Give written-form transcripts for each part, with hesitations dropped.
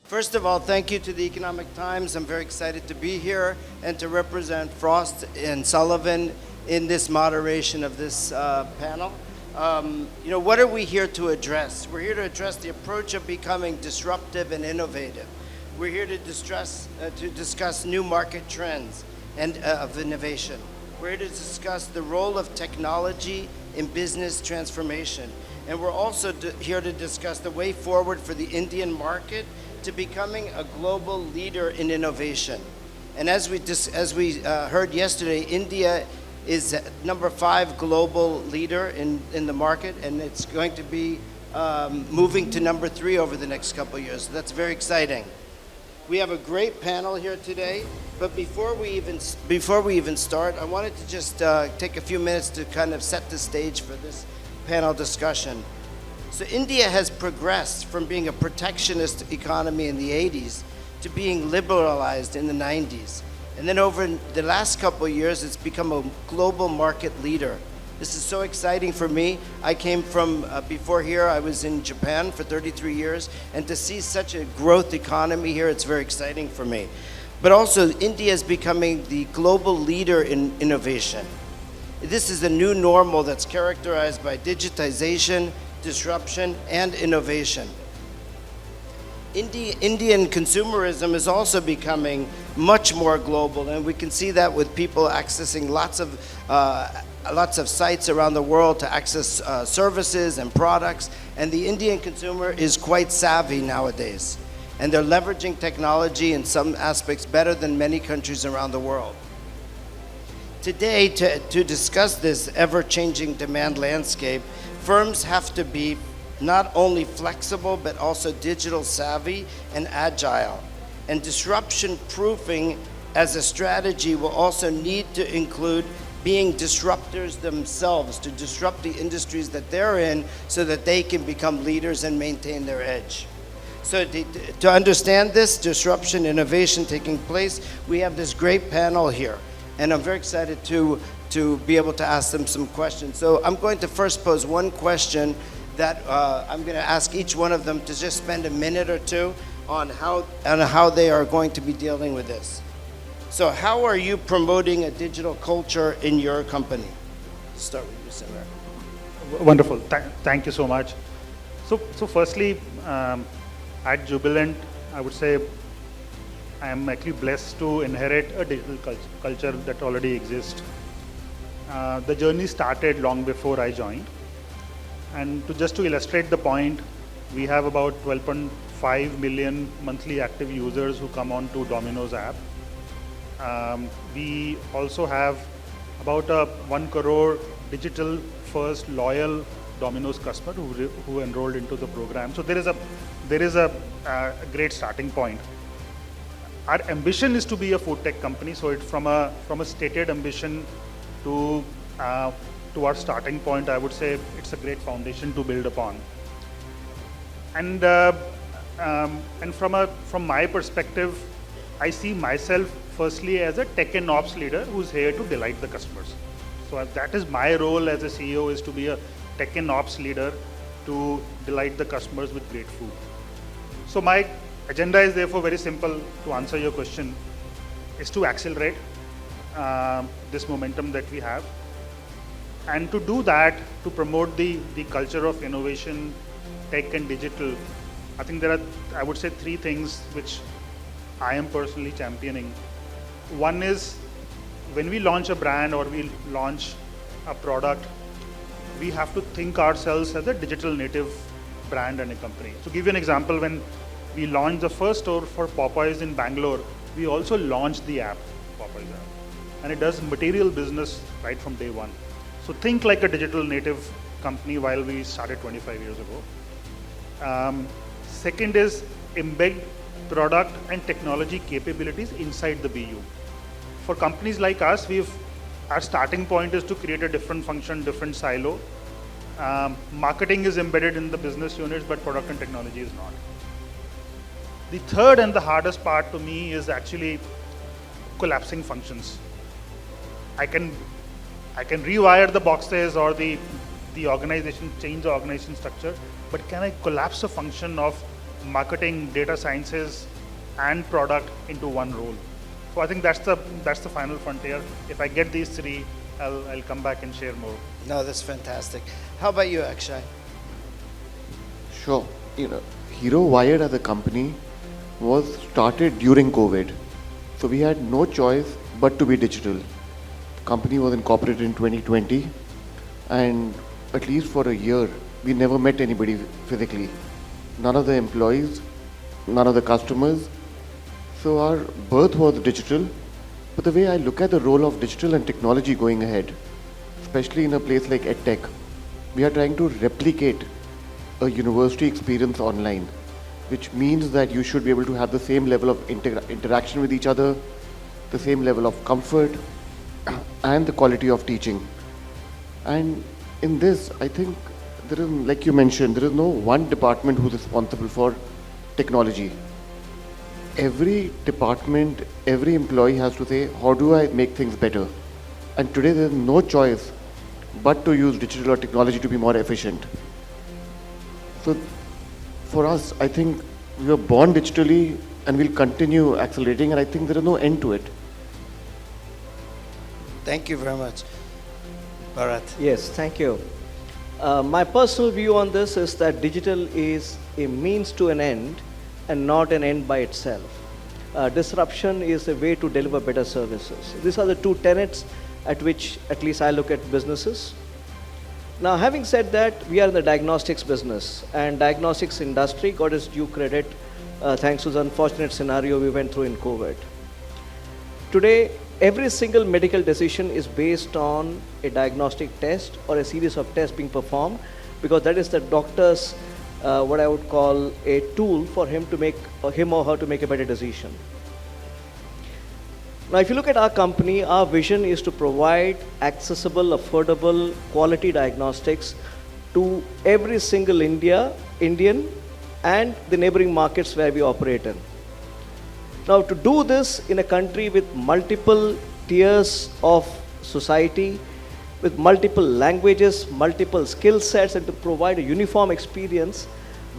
First of all, thank you to the Economic Times. I'm very excited to be here and to represent Frost and Sullivan in this moderation of this panel. What are we here to address? We're here to address the approach of becoming disruptive and innovative. We're here to discuss new market trends and of innovation. We're here to discuss the role of technology in business transformation. And we're also here to discuss the way forward for the Indian market to becoming a global leader in innovation. And as we heard yesterday, India is number 5 global leader in the market, and it's going to be moving to number 3 over the next couple of years. So that's very exciting. We have a great panel here today, but before we even start, I wanted to just take a few minutes to kind of set the stage for this panel discussion. So India has progressed from being a protectionist economy in the 80s to being liberalized in the 90s. And then over the last couple of years, it's become a global market leader. This is so exciting for me. I came from, before here, I was in Japan for 33 years, and to see such a growth economy here, it's very exciting for me. But also, India is becoming the global leader in innovation. This is a new normal that's characterized by digitization, disruption, and innovation. Indian consumerism is also becoming much more global, and we can see that with people accessing lots of sites around the world to access services and products. And the Indian consumer is quite savvy nowadays, and they're leveraging technology in some aspects better than many countries around the world. Today, to discuss this ever-changing demand landscape, firms have to be not only flexible, but also digital savvy and agile. And disruption proofing as a strategy will also need to include being disruptors themselves, to disrupt the industries that they're in so that they can become leaders and maintain their edge. So to understand this disruption innovation taking place, we have this great panel here. And I'm very excited to be able to ask them some questions. So I'm going to first pose one question that I'm going to ask each one of them to just spend a minute or two on how they are going to be dealing with this. So how are you promoting a digital culture in your company? Start with you, Sanjay. Wonderful. Thank you so much. So firstly, at Jubilant, I would say I am actually blessed to inherit a digital culture that already exists. The journey started long before I joined. And just to illustrate the point, we have about 12.5 million monthly active users who come on to Domino's app. We also have about 1 crore digital first loyal Domino's customer who enrolled into the program. So there is a great starting point. Our ambition is to be a food tech company. So it's from a stated ambition to our starting point, I would say it's a great foundation to build upon. And from my perspective, I see myself firstly as a tech and ops leader who's here to delight the customers. So that is my role as a CEO, is to be a tech and ops leader to delight the customers with great food. So my agenda is therefore very simple to answer your question, is to accelerate this momentum that we have. And to do that, to promote the culture of innovation, tech and digital, I think there are, I would say, 3 things which I am personally championing. One is, when we launch a brand or we launch a product, we have to think ourselves as a digital native brand and a company. To give you an example, when we launched the first store for Popeyes in Bangalore, we also launched the app, Popeyes app. And it does material business right from day one. So think like a digital native company while we started 25 years ago. Second is embed product and technology capabilities inside the BU. For companies like us, our starting point is to create a different function, different silo. Marketing is embedded in the business units, but product and technology is not. The third and the hardest part to me is actually collapsing functions. I can rewire the boxes or the organization, change the organization structure, but can I collapse a function of marketing, data sciences, and product into one role. So I think that's the final frontier. If I get these three, I'll come back and share more. No, that's fantastic. How about you, Akshay? Sure. Hero Wired as a company was started during COVID. So we had no choice but to be digital. The company was incorporated in 2020, and at least for a year, we never met anybody physically. None of the employees, none of the customers. So our birth was digital. But the way I look at the role of digital and technology going ahead, especially in a place like EdTech, we are trying to replicate a university experience online, which means that you should be able to have the same level of interaction with each other, the same level of comfort, and the quality of teaching. And in this, I think there is, like you mentioned, there is no one department who's responsible for technology. Every department, every employee has to say, how do I make things better? And today there is no choice but to use digital or technology to be more efficient. So for us, I think we were born digitally and we'll continue accelerating, and I think there is no end to it. Thank you very much. Bharath. Yes, thank you. My personal view on this is that digital is a means to an end and not an end by itself. Disruption is a way to deliver better services. These are the two tenets at which at least I look at businesses. Now, having said that, we are in the diagnostics business, and diagnostics industry got its due credit thanks to the unfortunate scenario we went through in COVID. Today, every single medical decision is based on a diagnostic test or a series of tests being performed, because that is the doctor's what I would call a tool for him to make, or him or her to make a better decision. Now, if you look at our company, our vision is to provide accessible, affordable, quality diagnostics to every single Indian and the neighboring markets where we operate in. Now, to do this in a country with multiple tiers of society, with multiple languages, multiple skill sets, and to provide a uniform experience,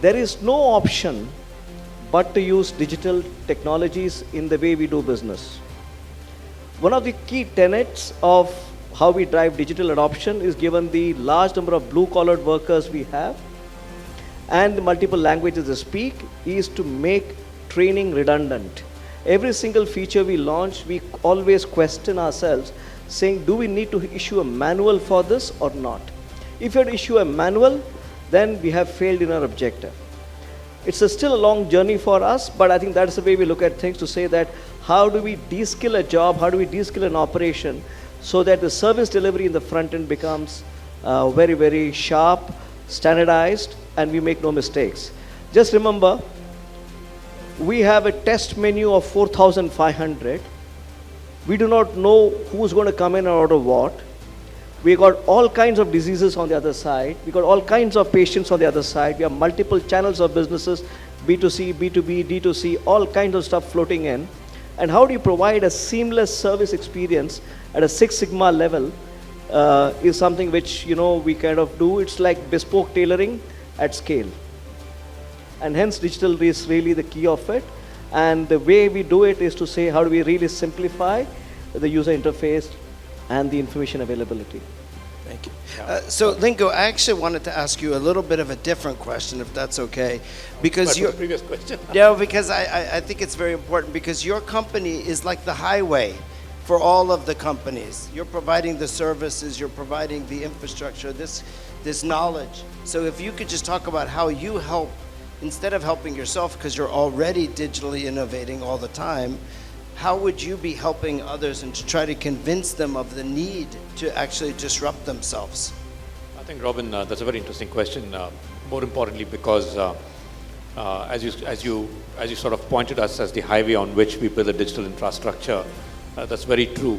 there is no option but to use digital technologies in the way we do business. One of the key tenets of how we drive digital adoption is, given the large number of blue-collared workers we have and the multiple languages they speak, is to make training redundant. Every single feature we launch, we always question ourselves, saying, do we need to issue a manual for this or not? If you had to issue a manual, then we have failed in our objective. It's still a long journey for us, but I think that's the way we look at things, to say that how do we de-skill a job, how do we de-skill an operation, so that the service delivery in the front end becomes very, very sharp, standardized, and we make no mistakes. Just remember, we have a test menu of 4,500. We do not know who's going to come in and order what. We got all kinds of diseases on the other side. We got all kinds of patients on the other side. We have multiple channels of businesses, B2C, B2B, D2C, all kinds of stuff floating in. And how do you provide a seamless service experience at a Six Sigma level is something which, we kind of do. It's like bespoke tailoring at scale. And hence digital is really the key of it. And the way we do it is to say, how do we really simplify the user interface and the information availability? Thank you. So, Lingo, I actually wanted to ask you a little bit of a different question, if that's okay, because your previous question. Yeah, because I think it's very important, because your company is like the highway for all of the companies. You're providing the services, you're providing the infrastructure, this knowledge. So, if you could just talk about how you help, instead of helping yourself, because you're already digitally innovating all the time, how would you be helping others and to try to convince them of the need to actually disrupt themselves? I think, Robin, that's a very interesting question. More importantly, because as you sort of pointed us as the highway on which we build the digital infrastructure, that's very true.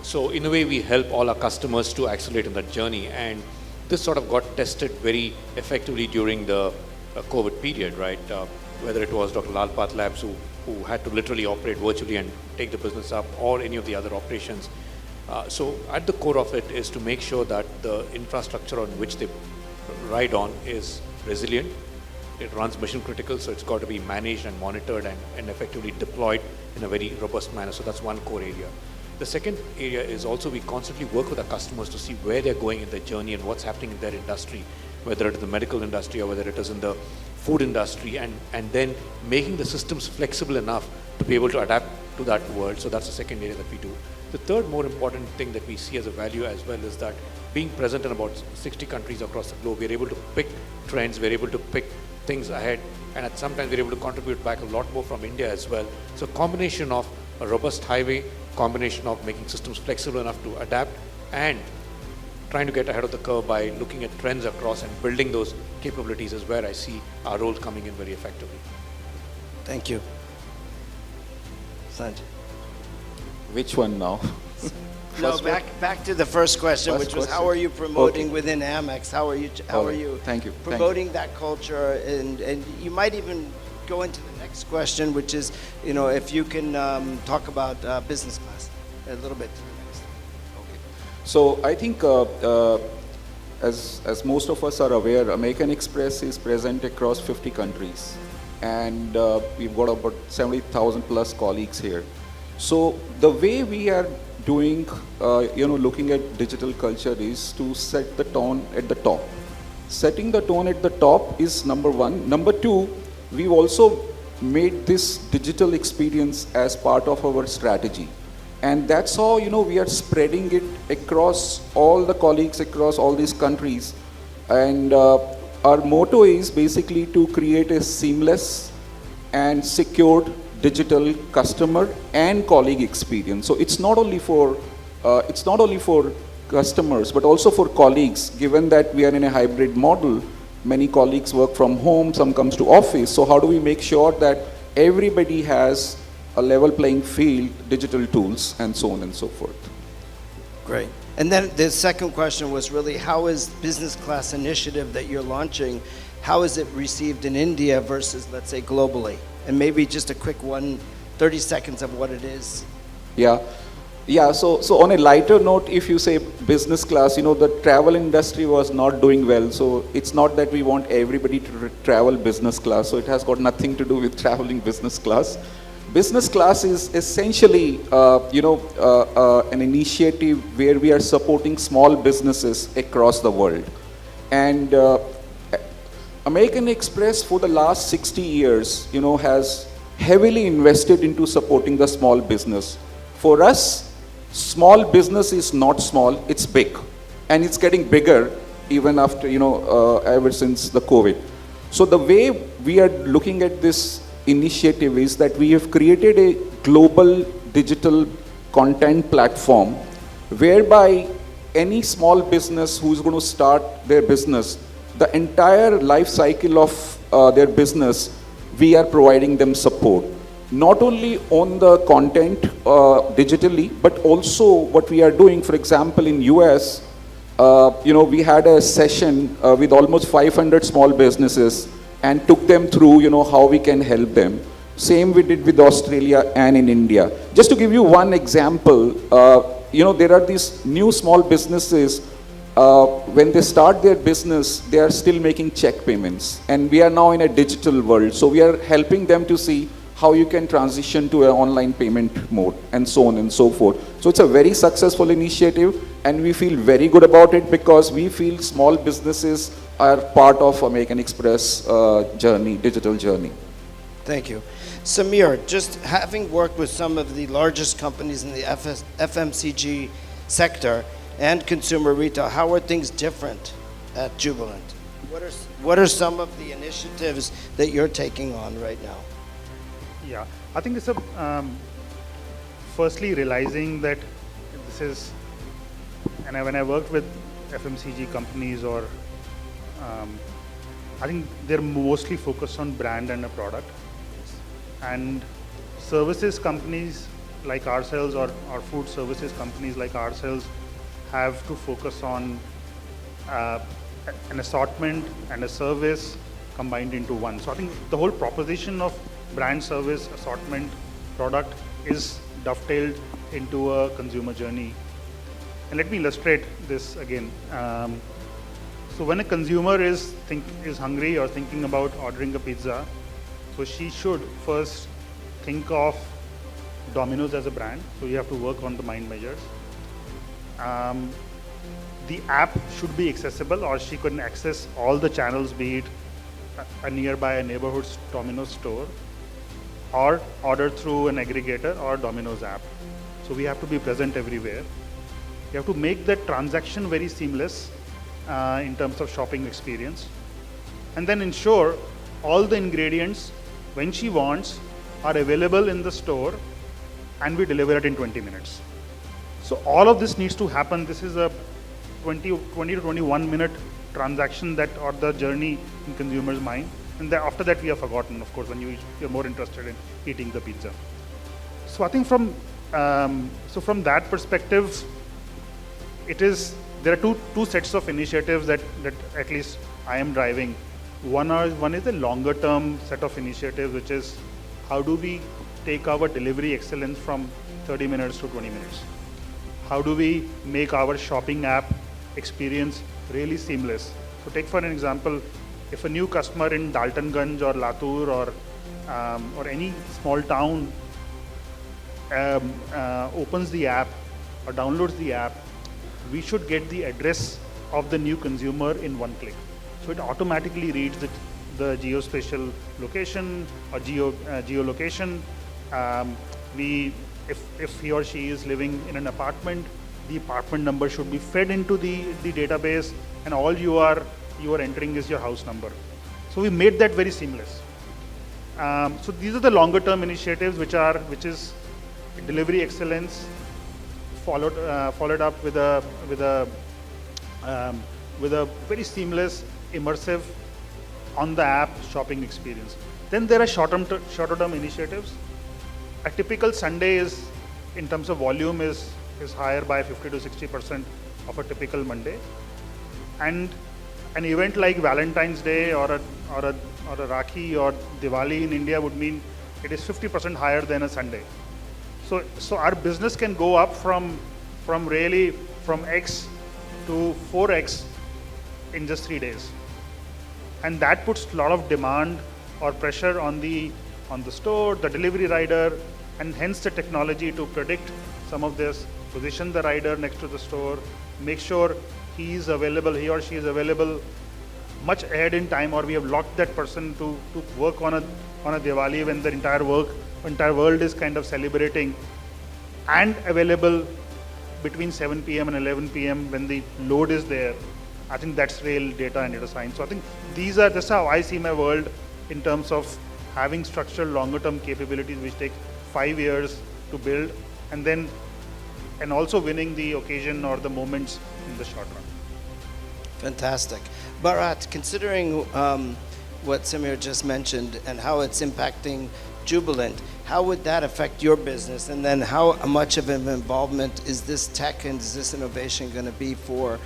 So in a way, we help all our customers to accelerate in that journey, and this sort of got tested very effectively during the COVID period, right? Whether it was Dr. Lalpath Labs who had to literally operate virtually and take the business up, or any of the other operations. So at the core of it is to make sure that the infrastructure on which they ride on is resilient, it runs mission critical, so it's got to be managed and monitored and effectively deployed in a very robust manner. So that's one core area. The second area is also we constantly work with our customers to see where they're going in their journey and what's happening in their industry, whether it is the medical industry or whether it is in the food industry, and then making the systems flexible enough to be able to adapt to that world. So that's the second area that we do. The third more important thing that we see as a value as well is that being present in about 60 countries across the globe, we're able to pick trends, we're able to pick things ahead, and at sometimes we're able to contribute back a lot more from India as well. So combination of a robust highway, combination of making systems flexible enough to adapt, and trying to get ahead of the curve by looking at trends across and building those capabilities is where I see our role coming in very effectively. Thank you. Sanjay. Which one now? No, back to the first question, which was how are you promoting within Amex? How are you Thank you. promoting that culture? And you might even go into the next question, which is, if you can talk about business class a little bit. So I think as most of us are aware, American Express is present across 50 countries, and we've got about 70,000 plus colleagues here. So the way we are doing, looking at digital culture is to set the tone at the top. Setting the tone at the top is number one. Number two, we've also made this digital experience as part of our strategy. And that's how, we are spreading it across all the colleagues across all these countries. And our motto is basically to create a seamless and secured digital customer and colleague experience. So it's not only for customers, but also for colleagues. Given that we are in a hybrid model, many colleagues work from home, some comes to office. So how do we make sure that everybody has a level playing field, digital tools, and so on and so forth? Great. And then the second question was really, how is business class initiative that you're launching, how is it received in India versus, let's say, globally? And maybe just a quick 30 seconds of what it is. Yeah. So on a lighter note, if you say business class, the travel industry was not doing well. So it's not that we want everybody to travel business class. So it has got nothing to do with traveling business class. Business class is essentially, an initiative where we are supporting small businesses across the world. And American Express for the last 60 years, has heavily invested into supporting the small business. For us, small business is not small, it's big. And it's getting bigger even after, ever since the COVID. So the way we are looking at this initiative is that we have created a global digital content platform whereby any small business who's going to start their business, the entire life cycle of their business, we are providing them support. Not only on the content digitally, but also what we are doing, for example, in US, we had a session with almost 500 small businesses and took them through, how we can help them. Same we did with Australia and in India. Just to give you one example, there are these new small businesses, when they start their business, they are still making check payments. And we are now in a digital world. So we are helping them to see how you can transition to an online payment mode and so on and so forth. So it's a very successful initiative and we feel very good about it because we feel small businesses are part of American Express journey, digital journey. Thank you. Samir, just having worked with some of the largest companies in the FMCG sector and consumer retail, how are things different at Jubilant? What are some of the initiatives that you're taking on right now? Yeah, I think it's firstly realizing that this is, and when I worked with FMCG companies or I think they're mostly focused on brand and a product. And services companies like ourselves or food services companies like ourselves have to focus on an assortment and a service combined into one. So I think the whole proposition of brand, service, assortment, product is dovetailed into a consumer journey. And let me illustrate this again. So when a consumer is hungry or thinking about ordering a pizza, so she should first think of Domino's as a brand. So you have to work on the mind measures. The app should be accessible, or she can access all the channels, be it a nearby neighborhood Domino's store, or order through an aggregator or Domino's app. So we have to be present everywhere. You have to make that transaction very seamless in terms of shopping experience, and then ensure all the ingredients when she wants are available in the store, and we deliver it in 20 minutes. So all of this needs to happen. This is a 20 to 21 minute transaction or the journey in consumer's mind. And after that we have forgotten, of course, when you're more interested in eating the pizza. So I think from that perspective, there are two sets of initiatives that at least I am driving. One is a longer term set of initiatives, which is how do we take our delivery excellence from 30 minutes to 20 minutes? How do we make our shopping app experience really seamless? So take for an example, if a new customer in Daltonganj or Latur or any small town opens the app or downloads the app, we should get the address of the new consumer in one click. So it automatically reads the geospatial location or geolocation. If he or she is living in an apartment, the apartment number should be fed into the database, and all you are entering is your house number. So we made that very seamless. So these are the longer term initiatives, which is delivery excellence, followed up with a very seamless, immersive, on the app shopping experience. Then there are shorter term initiatives. A typical Sunday is, in terms of volume, is higher by 50 to 60% of a typical Monday. And an event like Valentine's Day or a Rakhi or Diwali in India would mean it is 50% higher than a Sunday. So our business can go up from X to 4X in just 3 days. And that puts a lot of demand or pressure on the store, the delivery rider, and hence the technology to predict some of this, position the rider next to the store, make sure he or she is available much ahead in time, or we have locked that person to work on a Diwali when the entire world is kind of celebrating, and available between 7 p.m. and 11 p.m. when the load is there. I think that's real data and data science. So I think that's how I see my world in terms of having structured longer term capabilities which take 5 years to build, and also winning the occasion or the moments in the short run. Fantastic. Bharath, considering what Samir just mentioned and how it's impacting Jubilant, how would that affect your business? And then how much of an involvement is this tech and is this innovation going to be for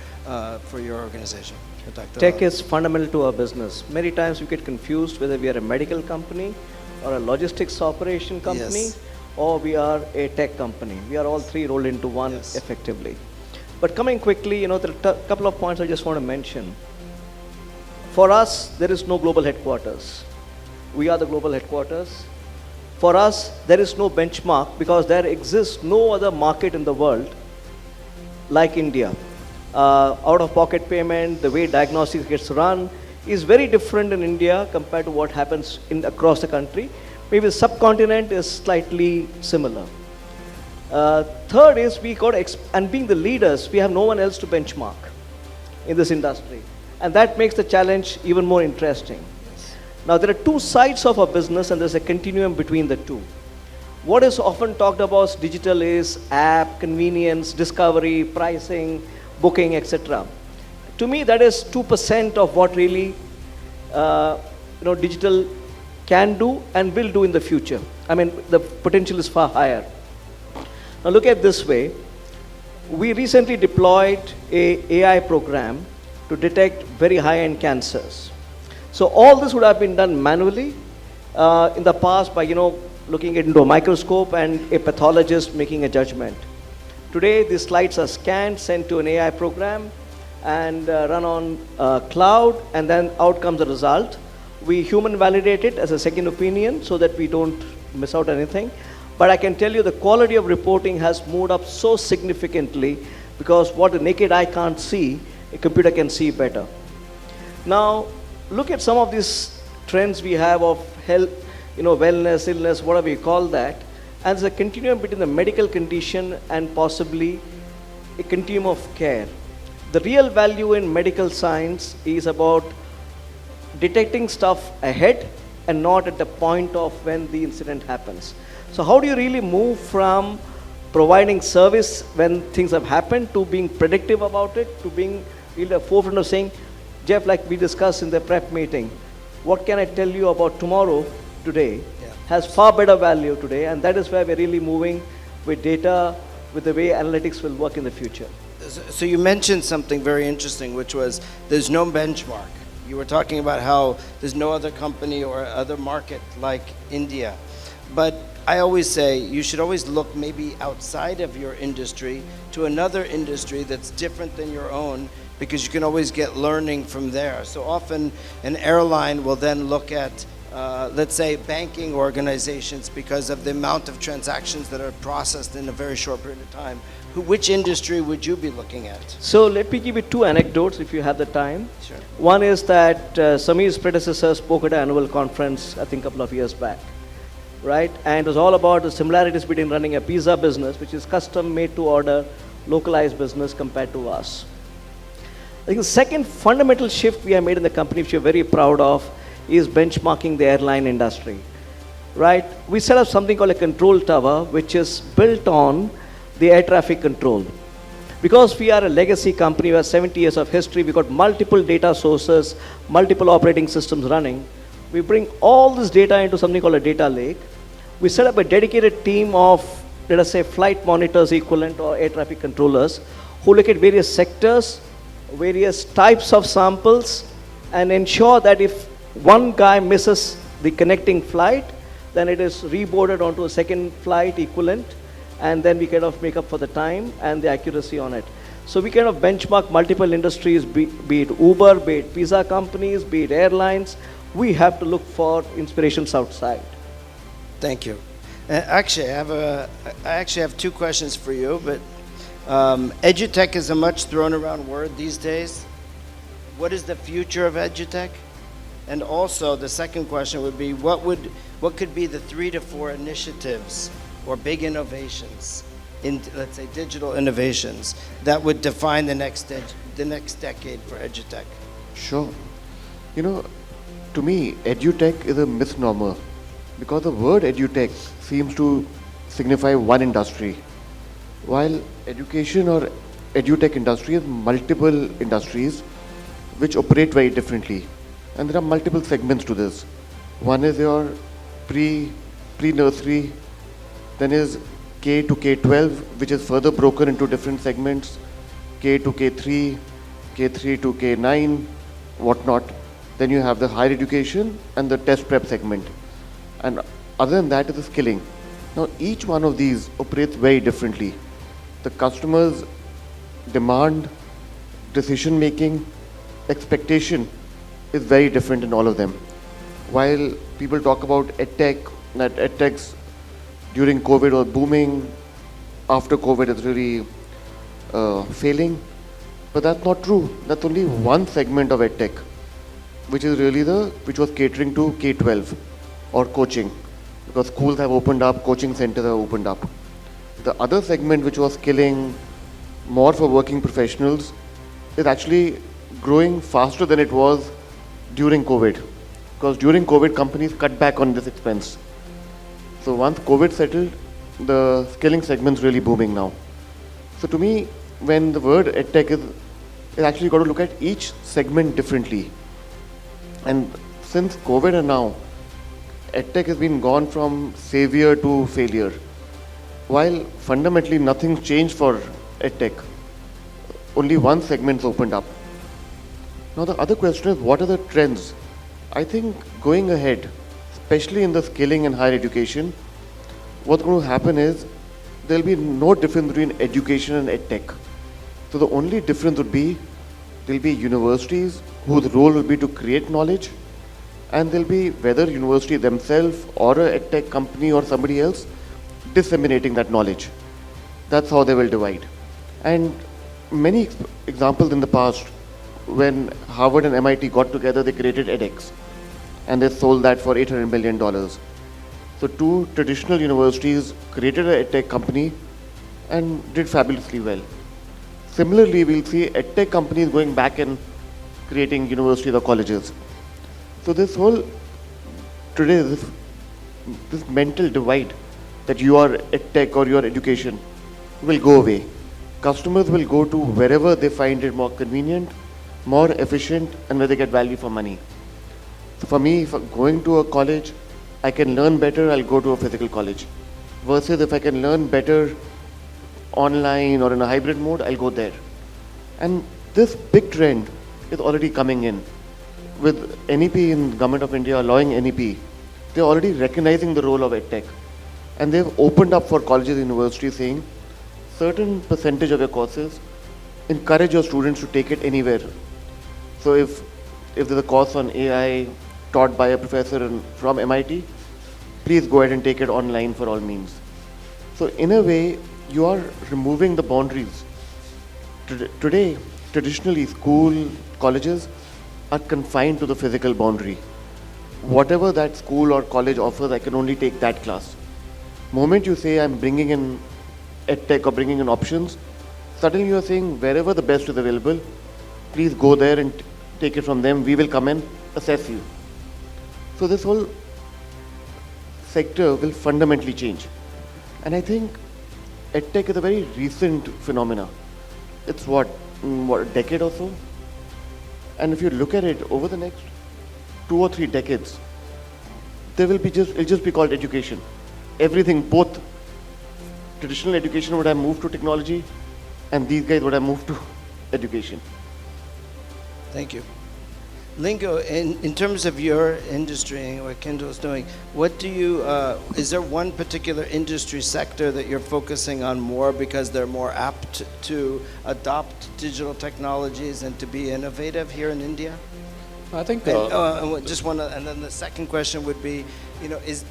your organization? Tech is fundamental to our business. Many times we get confused whether we are a medical company or a logistics operation company, yes, or we are a tech company. We are all three rolled into one, yes, effectively. But coming quickly, there are a couple of points I just want to mention. For us, there is no global headquarters. We are the global headquarters. For us, there is no benchmark because there exists no other market in the world like India. Out-of-pocket payment, the way diagnostics gets run is very different in India compared to what happens across the country. Maybe the subcontinent is slightly similar. Third is and being the leaders, we have no one else to benchmark in this industry. And that makes the challenge even more interesting. Now, there are two sides of our business and there's a continuum between the two. What is often talked about as digital is app, convenience, discovery, pricing, booking, etc. To me, that is 2% of what really digital can do and will do in the future. I mean, the potential is far higher. Now, look at it this way. We recently deployed an AI program to detect very high-end cancers. So all this would have been done manually in the past by looking into a microscope and a pathologist making a judgment. Today, these slides are scanned, sent to an AI program, and run on cloud, and then out comes the result. We human validate it as a second opinion so that we don't miss out anything. But I can tell you the quality of reporting has moved up so significantly because what the naked eye can't see, a computer can see better. Now, look at some of these trends we have of health, wellness, illness, whatever you call that. And there's a continuum between the medical condition and possibly a continuum of care. The real value in medical science is about detecting stuff ahead and not at the point of when the incident happens. So how do you really move from providing service when things have happened to being predictive about it, to being really at the forefront of saying, Jeff, like we discussed in the prep meeting, what can I tell you about tomorrow, today, has far better value today, and that is where we're really moving with data, with the way analytics will work in the future. So you mentioned something very interesting, which was there's no benchmark. You were talking about how there's no other company or other market like India. But I always say you should always look maybe outside of your industry to another industry that's different than your own, because you can always get learning from there. So often an airline will then look at, let's say, banking organizations because of the amount of transactions that are processed in a very short period of time. Which industry would you be looking at? So let me give you two anecdotes if you have the time. Sure. One is that Sameer's predecessor spoke at an annual conference, I think a couple of years back, right? And it was all about the similarities between running a pizza business, which is custom made to order, localized business compared to us. I think the second fundamental shift we have made in the company, which we're very proud of, is benchmarking the airline industry, right? We set up something called a control tower, which is built on the air traffic control. Because we are a legacy company, we have 70 years of history, we've got multiple data sources, multiple operating systems running. We bring all this data into something called a data lake. We set up a dedicated team of, let us say, flight monitors equivalent or air traffic controllers who look at various sectors, various types of samples, and ensure that if one guy misses the connecting flight, then it is reboarded onto a second flight equivalent, and then we kind of make up for the time and the accuracy on it. So we kind of benchmark multiple industries, be it Uber, be it pizza companies, be it airlines. We have to look for inspirations outside. Thank you. Akshay, I actually have two questions for you, but edutech is a much thrown around word these days. What is the future of edutech? And also the second question would be, what could be the 3 to 4 initiatives or big innovations in, let's say, digital innovations that would define the next decade for edutech? Sure. To me, edutech is a misnomer because the word edutech seems to signify one industry, while education or edutech industry is multiple industries which operate very differently. And there are multiple segments to this. One is your pre-nursery, then is K to K12, which is further broken into different segments, K to K3, K3 to K9, whatnot. Then you have the higher education and the test prep segment. And other than that is the skilling. Now each one of these operates very differently. The customer's demand, decision making, expectation is very different in all of them. While people talk about edtech, that edtech's during COVID was booming, after COVID it's really failing, but that's not true. That's only one segment of edtech, which is really which was catering to K-12 or coaching, because schools have opened up, coaching centers have opened up. The other segment, which was skilling, more for working professionals, is actually growing faster than it was during COVID, because during COVID companies cut back on this expense. So once COVID settled, the skilling segment's really booming now. So to me, when the word edtech is actually got to look at each segment differently. And since COVID and now, edtech has been gone from savior to failure, while fundamentally nothing's changed for edtech. Only one segment's opened up. Now the other question is, what are the trends? I think going ahead, especially in the skilling and higher education, what's going to happen is there'll be no difference between education and edtech. So the only difference would be there'll be universities whose role will be to create knowledge, and there'll be whether university themselves or a edtech company or somebody else disseminating that knowledge. That's how they will divide. And many examples in the past, when Harvard and MIT got together, they created edX, and they sold that for $800 million. So two traditional universities created an edtech company and did fabulously well. Similarly, we'll see edtech companies going back and creating universities or colleges. So this whole, today, this mental divide that you are edtech or you are education will go away. Customers will go to wherever they find it more convenient, more efficient, and where they get value for money. So for me, if I'm going to a college, I can learn better, I'll go to a physical college. Versus if I can learn better online or in a hybrid mode, I'll go there. And this big trend is already coming in. With NEP in Government of India allowing NEP, they're already recognizing the role of EdTech. And they've opened up for colleges and universities saying, certain percentage of your courses, encourage your students to take it anywhere. So if there's a course on AI taught by a professor from MIT, please go ahead and take it online for all means. So in a way, you are removing the boundaries. Today, traditionally, school, colleges are confined to the physical boundary. Whatever that school or college offers, I can only take that class. Moment you say I'm bringing in EdTech or bringing in options, suddenly you are saying wherever the best is available, please go there and take it from them. We will come and assess you. So this whole sector will fundamentally change. And I think EdTech is a very recent phenomena. It's what, a decade or so? And if you look at it over the next 2 or 3 decades, there will be it'll just be called education. Everything, both traditional education would have moved to technology, and these guys would have moved to education. Thank you. Lingo, in terms of your industry and what Kyndryl's doing, what do you, is there one particular industry sector that you're focusing on more because they're more apt to adopt digital technologies and to be innovative here in India? I think and then the second question would be,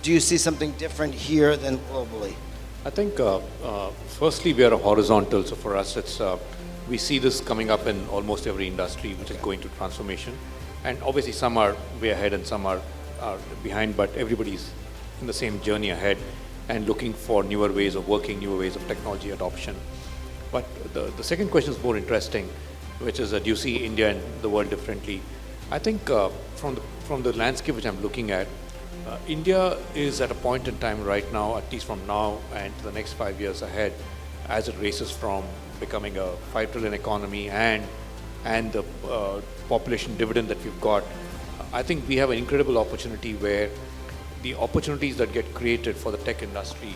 do you see something different here than globally? I think firstly we are a horizontal, so for us it's we see this coming up in almost every industry which is going to transformation, and obviously some are way ahead and some are behind, but everybody's in the same journey ahead and looking for newer ways of working, newer ways of technology adoption. But the second question is more interesting, which is do you see India and the world differently? I think from the landscape which I'm looking at, India is at a point in time right now, at least from now and to the next 5 years ahead, as it races from becoming a 5 trillion economy and the population dividend that we've got. I think we have an incredible opportunity where the opportunities that get created for the tech industry,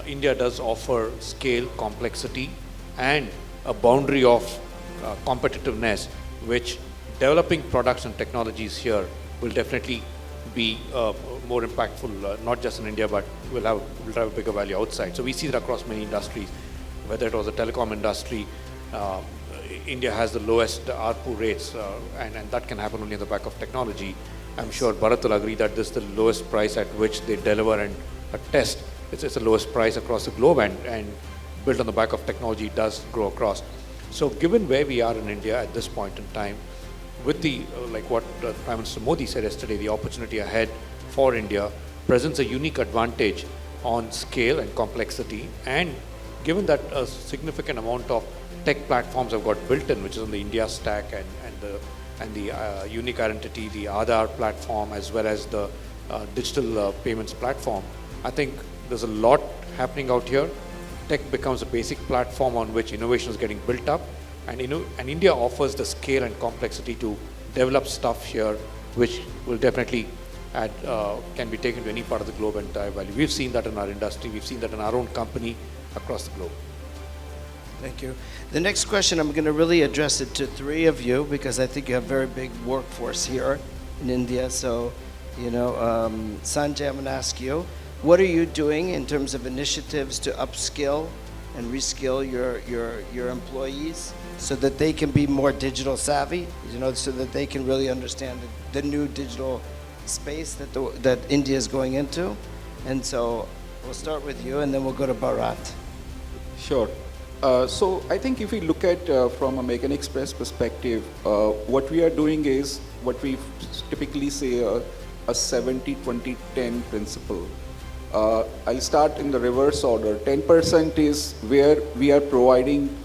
India does offer scale, complexity, and a boundary of competitiveness, which developing products and technologies here will definitely be more impactful, not just in India, but will drive a bigger value outside. So we see that across many industries, whether it was the telecom industry. India has the lowest ARPU rates, and that can happen only on the back of technology. I'm sure Bharath will agree that this is the lowest price at which they deliver and test. It's the lowest price across the globe, and built on the back of technology does grow across. So given where we are in India at this point in time, with the, like what Prime Minister Modi said yesterday, the opportunity ahead for India presents a unique advantage on scale and complexity, and given that a significant amount of tech platforms have got built in, which is on the India stack and the unique identity, the Aadhaar platform, as well as the digital payments platform, I think there's a lot happening out here. Tech becomes a basic platform on which innovation is getting built up, and India offers the scale and complexity to develop stuff here, which will definitely can be taken to any part of the globe and drive value. We've seen that in our industry, we've seen that in our own company across the globe. Thank you. The next question, I'm going to really address it to 3 of you because I think you have a very big workforce here in India. So, Sanjay, I'm going to ask you, what are you doing in terms of initiatives to upskill and reskill your employees so that they can be more digital savvy, so that they can really understand the new digital space that India is going into. And so we'll start with you, and then we'll go to Bharath. Sure. So I think if we look at from a Make and Express perspective, what we are doing is what we typically say a 70-20-10 principle. I'll start in the reverse order. 10% is where we are providing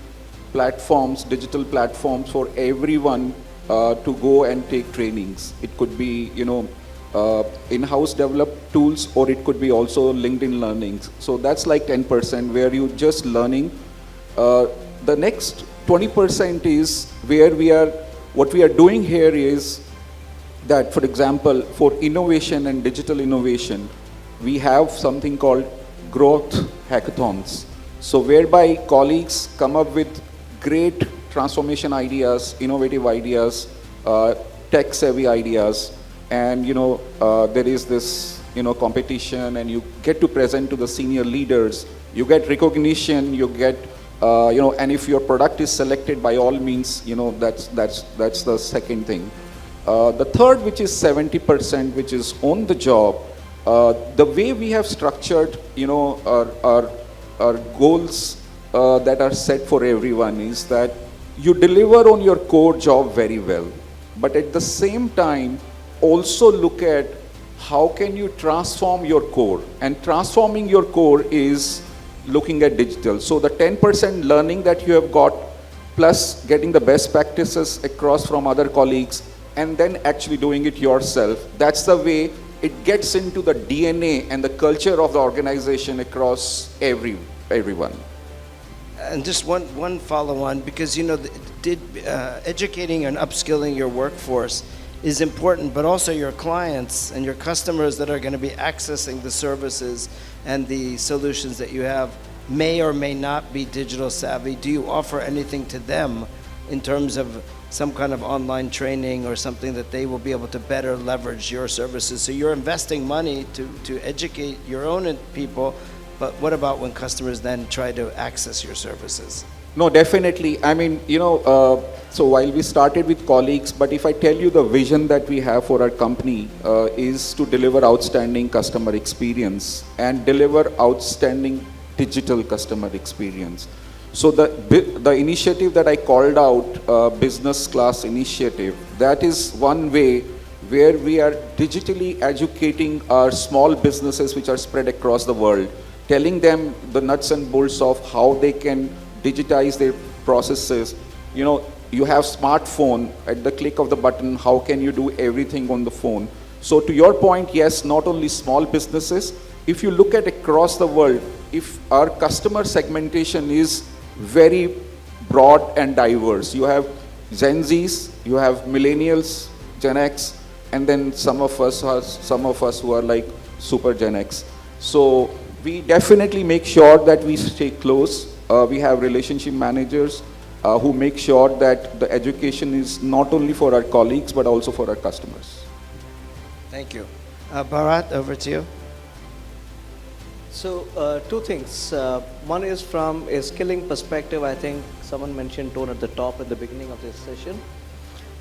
platforms, digital platforms for everyone to go and take trainings. It could be, in-house developed tools, or it could be also LinkedIn learnings. So that's like 10% where you just learning. The next 20% is where what we are doing here is that, for example, for innovation and digital innovation, we have something called growth hackathons. So whereby colleagues come up with great transformation ideas, innovative ideas, tech-savvy ideas, and there is this competition, and you get to present to the senior leaders. You get recognition. You get and if your product is selected, by all means, that's the second thing. The third, which is 70%, which is on the job. The way we have structured, our goals that are set for everyone is that you deliver on your core job very well, but at the same time, also look at how can you transform your core. And transforming your core is looking at digital. So the 10% learning that you have got, plus getting the best practices across from other colleagues, and then actually doing it yourself, that's the way it gets into the DNA and the culture of the organization across everyone. And just one follow-on, because educating and upskilling your workforce is important, but also your clients and your customers that are going to be accessing the services and the solutions that you have may or may not be digital savvy. Do you offer anything to them in terms of some kind of online training or something that they will be able to better leverage your services? So you're investing money to educate your own people, but what about when customers then try to access your services? No, definitely. I mean, so while we started with colleagues, but if I tell you the vision that we have for our company is to deliver outstanding customer experience and deliver outstanding digital customer experience. So the initiative that I called out, business class initiative, that is one way where we are digitally educating our small businesses which are spread across the world, telling them the nuts and bolts of how they can digitize their processes. You have smartphone, at the click of the button, how can you do everything on the phone? So to your point, yes, not only small businesses, if you look at across the world, if our customer segmentation is very broad and diverse. You have Gen Zs, you have millennials, Gen X, and then some of us who are like super Gen X. So we definitely make sure that we stay close. We have relationship managers who make sure that the education is not only for our colleagues but also for our customers. Thank you. Bharath, over to you. So two things. One is from a skilling perspective. I think someone mentioned tone at the top at the beginning of this session.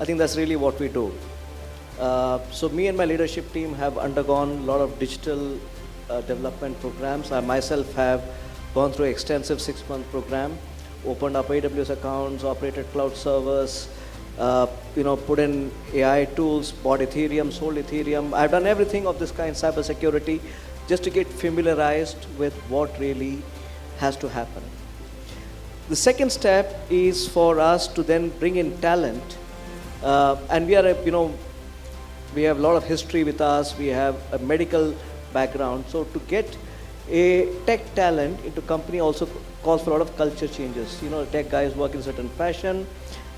I think that's really what we do. So me and my leadership team have undergone a lot of digital development programs. I myself have gone through an extensive 6-month program, opened up AWS accounts, operated cloud servers, put in AI tools, bought Ethereum, sold Ethereum. I've done everything of this kind, cybersecurity, just to get familiarized with what really has to happen. The second step is for us to then bring in talent, and we have a lot of history with us. We have a medical background, so to get a tech talent into company also calls for a lot of culture changes. Tech guys work in a certain fashion,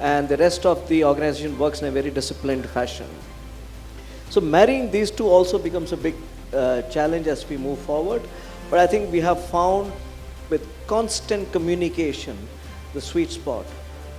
and the rest of the organization works in a very disciplined fashion. So marrying these two also becomes a big challenge as we move forward. But I think we have found with constant communication the sweet spot.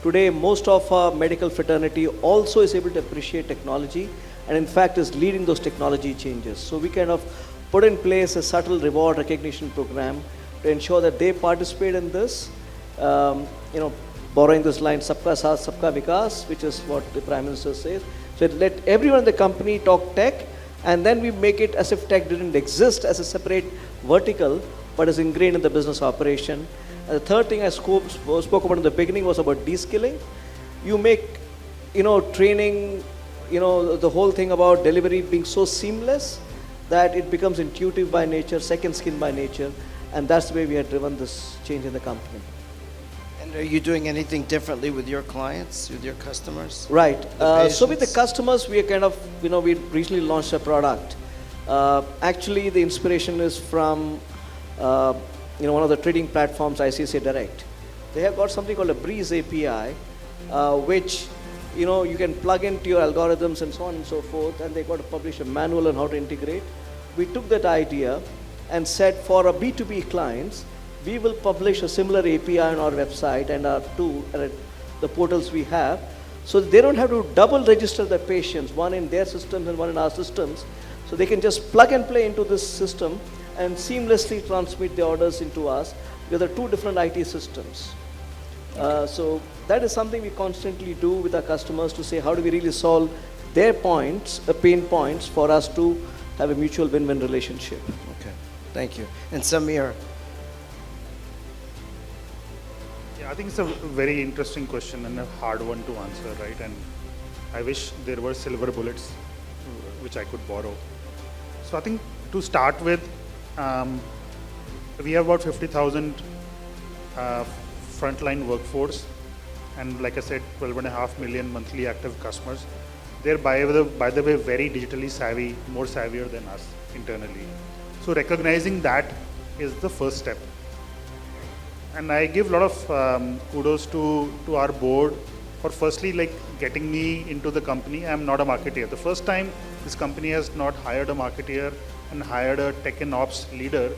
Today, most of our medical fraternity also is able to appreciate technology, and in fact is leading those technology changes. So we kind of put in place a subtle reward recognition program to ensure that they participate in this. You know, borrowing this line, "Sabka Saath, Sabka Vikas," which is what the Prime Minister says. So let everyone in the company talk tech, and then we make it as if tech didn't exist as a separate vertical, but is ingrained in the business operation. And the third thing I spoke about in the beginning was about de-skilling. You make, you know, training, you know, the whole thing about delivery being so seamless that it becomes intuitive by nature, second skin by nature, and that's the way we have driven this change in the company. And are you doing anything differently with your clients, with your customers? Right. So with the patients? customers, we are kind of, you know, we recently launched a product. Actually, the inspiration is from, you know, one of the trading platforms, ICICI Direct. They have got something called a Breeze API, which, you know, you can plug into your algorithms and so on and so forth, and they got to publish a manual on how to integrate. We took that idea and said for our B2B clients, we will publish a similar API on our website and our tool, the portals we have, so they don't have to double register their patients, one in their systems and one in our systems. So they can just plug and play into this system and seamlessly transmit the orders into us. There are two different IT systems. So that is something we constantly do with our customers to say, how do we really solve their points, pain points, for us to have a mutual win-win relationship. Okay, thank you. And Samir, Yeah, I think it's a very interesting question and a hard one to answer, right? And I wish there were silver bullets which I could borrow. So I think to start with, we have about 50,000 frontline workforce, and like I said, 12.5 million monthly active customers. They're by the way very digitally savvy, more savvier than us internally. So recognizing that is the first step. And I give a lot of kudos to our board for firstly like getting me into the company. I'm not a marketeer. The first time this company has not hired a marketeer and hired a tech and ops leader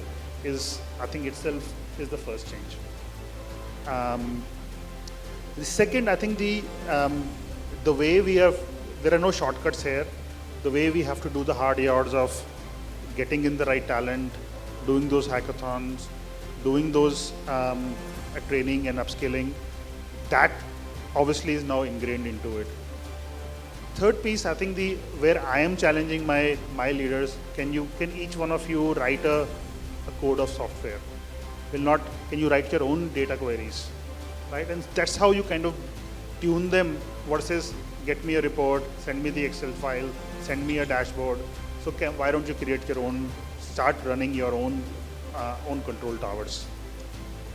is, I think itself is the first change. The second, I think the way we have, there are no shortcuts here. The way we have to do the hard yards of getting in the right talent, doing those hackathons, doing those training and upskilling, that obviously is now ingrained into it. Third piece, I think where I am challenging my leaders, can each one of you write a code of software? Can you write your own data queries, right? And that's how you kind of tune them versus get me a report, send me the Excel file, send me a dashboard. So why don't you create your own, start running your own control towers.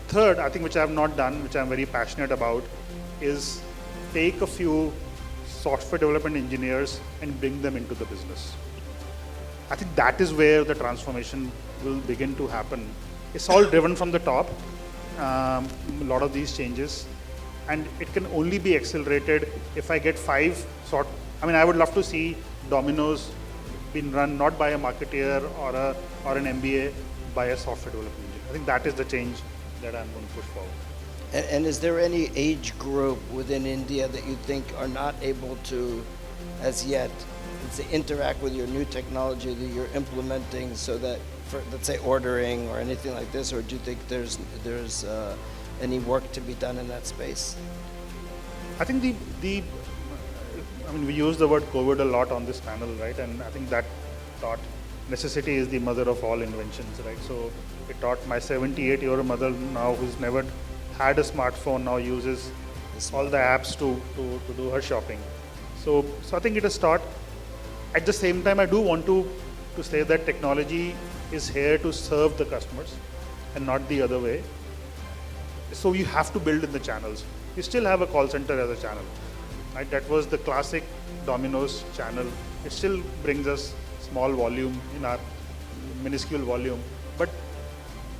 Third, I think which I have not done, which I'm very passionate about, is take a few software development engineers and bring them into the business. I think that is where the transformation will begin to happen. It's all driven from the top, a lot of these changes, and it can only be accelerated if I get I would love to see Domino's being run not by a marketeer or an MBA, by a software development engineer. I think that is the change that I'm going to push forward. and is there any age group within India that you think are not able to, as yet, let's say, interact with your new technology that you're implementing, so that, for, let's say, ordering or anything like this, or do you think there's any work to be done in that space? I think we use the word COVID a lot on this panel, right? And I think that taught necessity is the mother of all inventions, right? So it taught my 78-year-old mother now, who's never had a smartphone, now uses all the apps to do her shopping. So I think it has taught. At the same time, I do want to say that technology is here to serve the customers and not the other way. So you have to build in the channels. We still have a call center as a channel, right? That was the classic Domino's channel. It still brings us small volume in our minuscule volume,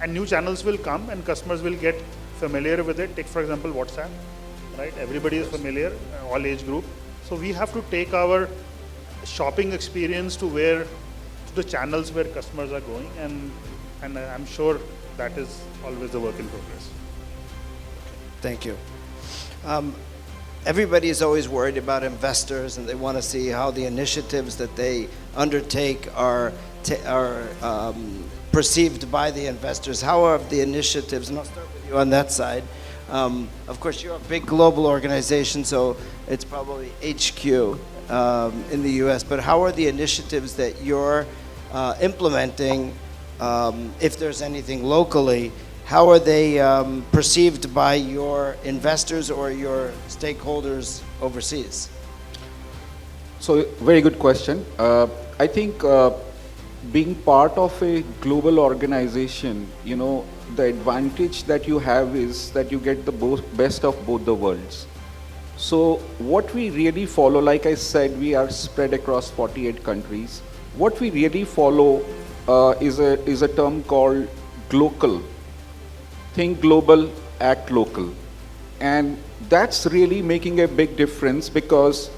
and new channels will come and customers will get familiar with it. Take, for example, WhatsApp, right? Everybody is familiar, all age group. So we have to take our shopping experience to the channels where customers are going, and I'm sure that is always a work in progress. Thank you. everybody is always worried about investors, and they want to see how the initiatives that they undertake are perceived by the investors. How are the initiatives, and I'll start with you on that side. Of course, you're a big global organization, so it's probably HQ in the US, but how are the initiatives that you're implementing, if there's anything locally, how are they perceived by your investors or your stakeholders overseas? So, very good question. I think being part of a global organization, the advantage that you have is that you get the best of both the worlds. So what we really follow, like I said, we are spread across 48 countries. What we really follow is a term called glocal. Think global, act local. And that's really making a big difference, because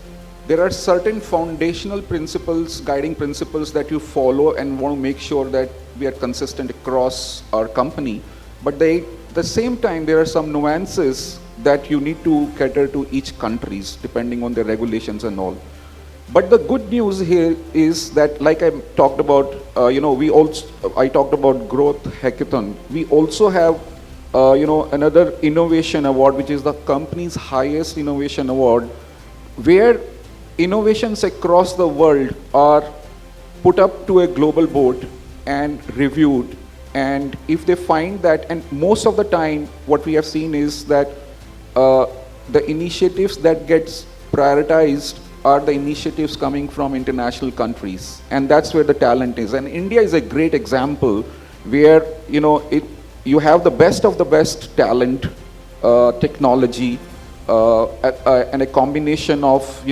there are certain foundational principles, guiding principles that you follow and want to make sure that we are consistent across our company. But at the same time, there are some nuances that you need to cater to each countries depending on the regulations and all. But the good news here is that, like I talked about, I talked about growth hackathon. We also have, another innovation award, which is the company's highest innovation award, where innovations across the world are put up to a global board and reviewed. And if they find that, and most of the time what we have seen is that the initiatives that gets prioritized are the initiatives coming from international countries. And that's where the talent is. And India is a great example where, you have the best of the best talent, technology, and a combination of,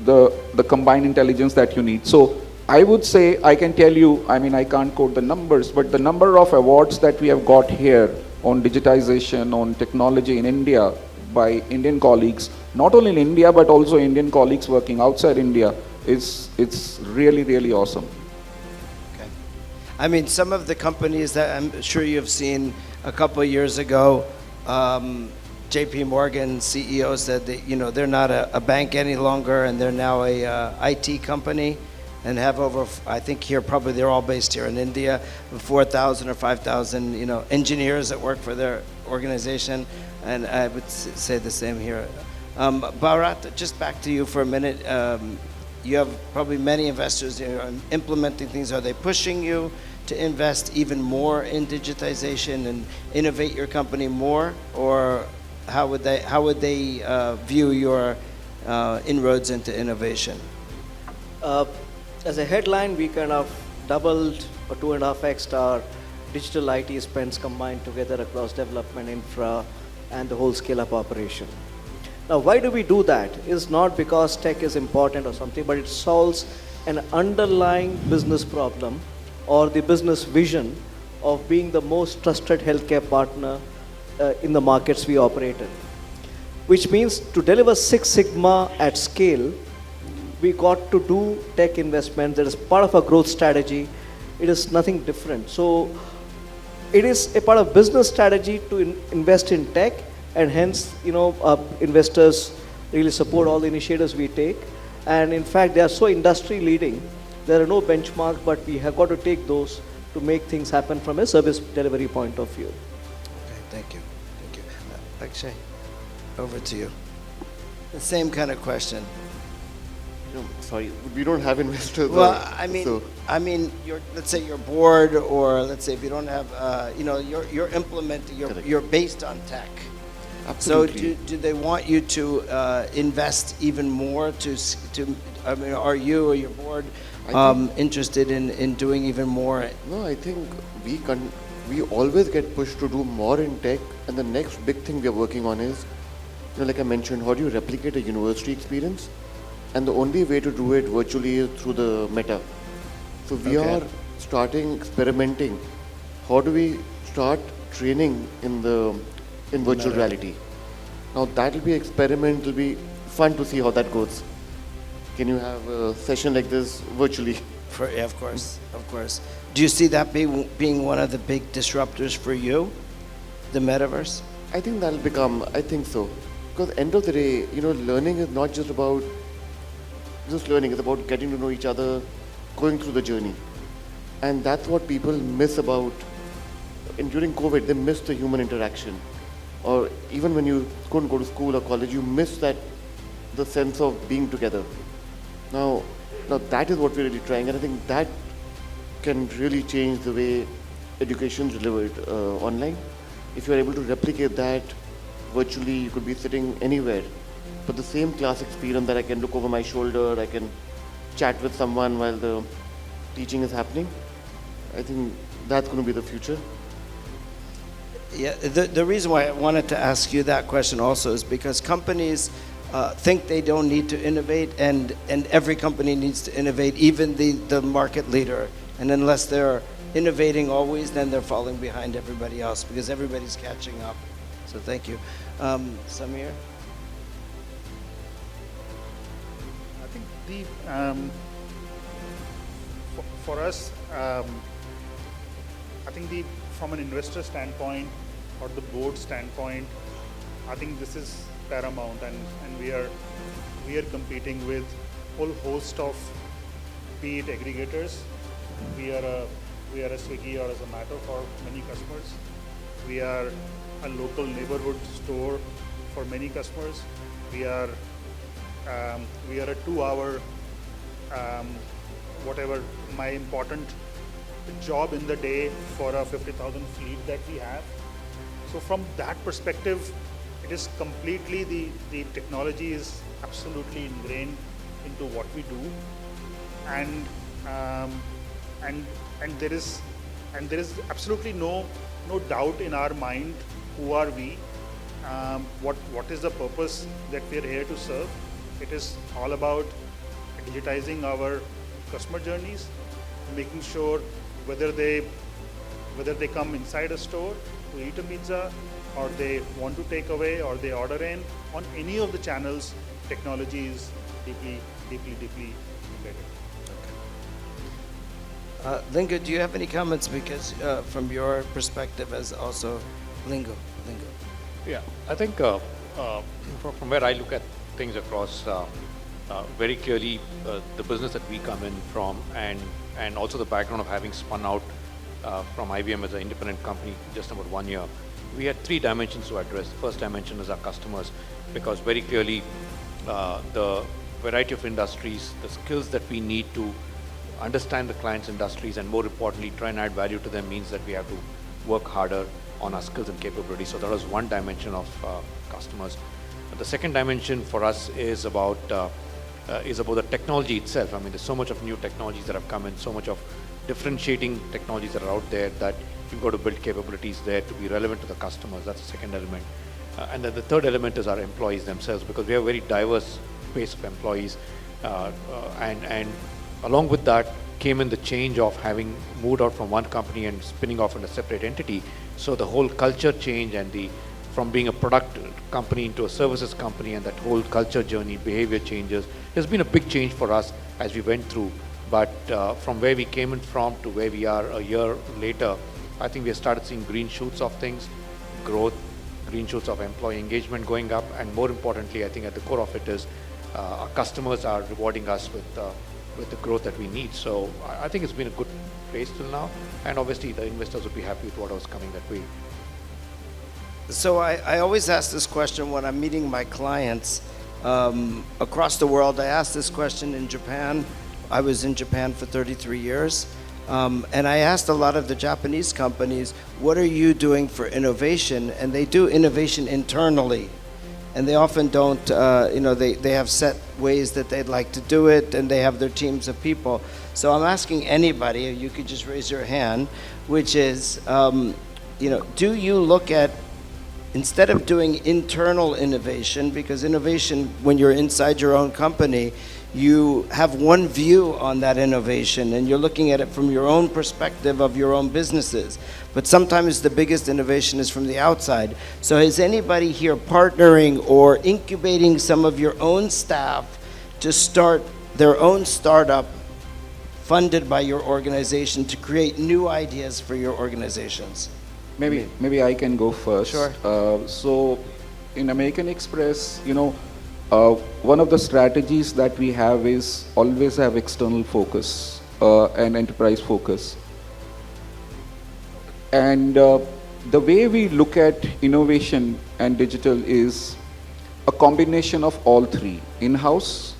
the combined intelligence that you need. So I would say, I can tell you, I can't quote the numbers, but the number of awards that we have got here on digitization, on technology in India by Indian colleagues, not only in India, but also Indian colleagues working outside India, it's really, really awesome. Okay. Some of the companies that I'm sure you've seen a couple of years ago, JP Morgan CEO said that, they're not a bank any longer, and they're now a IT company, and have over, I think here, probably they're all based here in India, 4,000 or 5,000, engineers that work for their organization, and I would say the same here. Bharath, just back to you for a minute. You have probably many investors implementing things. Are they pushing you to invest even more in digitization and innovate your company more, or how would they view your inroads into innovation? As a headline, we kind of doubled or 2.5x our digital IT spends combined together across development, infra, and the whole scale-up operation. Now, why do we do that? It's not because tech is important or something, but it solves an underlying business problem or the business vision of being the most trusted healthcare partner in the markets we operate in. Which means to deliver Six Sigma at scale, we got to do tech investment. That is part of our growth strategy. It is nothing different. So it is a part of business strategy to invest in tech, and hence, investors really support all the initiatives we take. And in fact, they are so industry leading. There are no benchmarks, but we have got to take those to make things happen from a service delivery point of view. Okay, thank you. Thank you. Akshay, over to you. The same kind of question. Sorry, we don't have investors. Well, let's say your board, or let's say if you don't have, you're implementing, you're based on tech. Absolutely. So do they want you to invest even more are you or your board interested in doing even more? No, I think we always get pushed to do more in tech, and the next big thing we are working on is, like I mentioned, how do you replicate a university experience? And the only way to do it virtually is through the meta. So we are starting experimenting. How do we start training in virtual reality? Now that will be experiment. It will be fun to see how that goes. Can you have a session like this virtually? Yeah, of course, of course. Do you see that being one of the big disruptors for you, the metaverse? I think so. Because end of the day, learning is not just about just learning. It's about getting to know each other, going through the journey. And that's what people miss about, and during COVID, they miss the human interaction. Or even when you couldn't go to school or college, you miss the sense of being together. Now that is what we're really trying, and I think that can really change the way education is delivered online. If you're able to replicate that virtually, you could be sitting anywhere, but the same class experience that I can look over my shoulder, I can chat with someone while the teaching is happening, I think that's going to be the future. Yeah, the reason why I wanted to ask you that question also is because companies think they don't need to innovate, and every company needs to innovate, even the market leader. And unless they're innovating always, then they're falling behind everybody else because everybody's catching up. So thank you. Samir? I think for us, I think from an investor standpoint or the board standpoint, I think this is paramount, and we are competing with whole host of, be it aggregators. We are a Swiggy or a Zomato for many customers. We are a local neighborhood store for many customers. We are a 2-hour whatever my important job in the day for a 50,000 fleet that we have. So from that perspective, it is completely the technology is absolutely ingrained into what we do, and there is absolutely no doubt in our mind who are we, what is the purpose that we are here to serve. It is all about digitizing our customer journeys, making sure whether they come inside a store to eat a pizza, or they want to take away, or they order in, on any of the channels, technology is deeply embedded. Lingo, do you have any comments? Because from your perspective as also Lingo. Yeah, I think from where I look at things across, very clearly the business that we come in from, and also the background of having spun out from IBM as an independent company just about 1 year, we had 3 dimensions to address. The first dimension is our customers, because very clearly the variety of industries, the skills that we need to understand the client's industries, and more importantly, try and add value to them, means that we have to work harder on our skills and capabilities. So that was one dimension of customers. The second dimension for us is about the technology itself. I mean, there's so much of new technologies that have come in, so much of differentiating technologies that are out there, that you've got to build capabilities there to be relevant to the customers. That's the second element. And then the third element is our employees themselves, because we have a very diverse base of employees. And along with that came in the change of having moved out from one company and spinning off in a separate entity. So the whole culture change, and from being a product company into a services company, and that whole culture journey, behavior changes, has been a big change for us as we went through. But from where we came in from to where we are a year later, I think we have started seeing green shoots of things, growth, green shoots of employee engagement going up, and more importantly, I think at the core of it is our customers are rewarding us with the growth that we need. So I think it's been a good place till now, and obviously the investors would be happy with what was coming that way. So I always ask this question when I'm meeting my clients across the world. I asked this question in Japan. I was in Japan for 33 years. And I asked a lot of the Japanese companies, what are you doing for innovation? And they do innovation internally. And they often don't, they have set ways that they'd like to do it, and they have their teams of people. So I'm asking anybody, you could just raise your hand, which is, do you look at, instead of doing internal innovation, because innovation, when you're inside your own company, you have one view on that innovation, and you're looking at it from your own perspective of your own businesses. But sometimes the biggest innovation is from the outside. So is anybody here partnering or incubating some of your own staff to start their own startup funded by your organization to create new ideas for your organizations? Maybe I can go first. Sure. So in American Express, one of the strategies that we have is always have external focus and enterprise focus. And the way we look at innovation and digital is a combination of all three: in-house,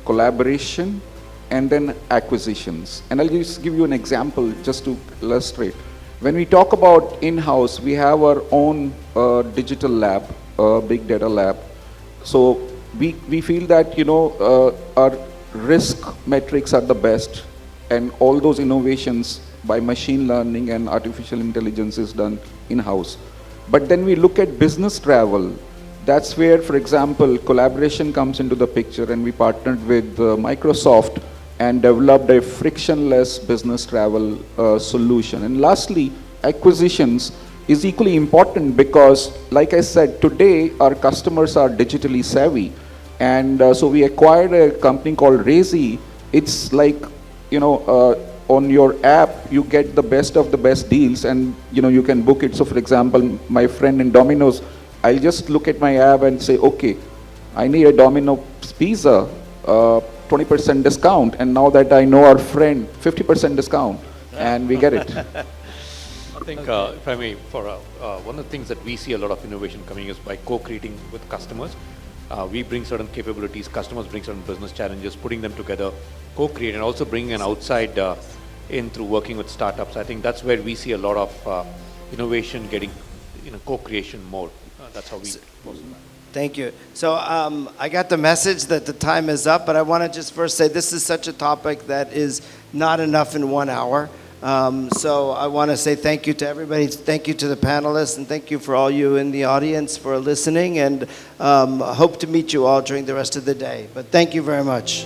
collaboration, and then acquisitions. And I'll just give you an example just to illustrate. When we talk about in-house, we have our own digital lab, big data lab. So we feel that our risk metrics are the best, and all those innovations by machine learning and artificial intelligence is done in-house. But then we look at business travel. That's where, for example, collaboration comes into the picture, and we partnered with Microsoft and developed a frictionless business travel solution. And lastly, acquisitions is equally important because, like I said, today our customers are digitally savvy. And so we acquired a company called Razy. It's like, on your app, you get the best of the best deals, and you can book it. So for example, my friend in Domino's, I'll just look at my app and say, okay, I need a Domino's pizza, 20% discount. And now that I know our friend, 50% discount, and we get it. I think, if I may, one of the things that we see a lot of innovation coming is by co-creating with customers. We bring certain capabilities, customers bring certain business challenges, putting them together, co-create, and also bringing an outside in through working with startups. I think that's where we see a lot of innovation getting, co-creation more. That's how we most of that. Thank you. So I got the message that the time is up, but I want to just first say this is such a topic that is not enough in 1 hour. So I want to say thank you to everybody, thank you to the panelists, and thank you for all you in the audience for listening, and hope to meet you all during the rest of the day. But thank you very much.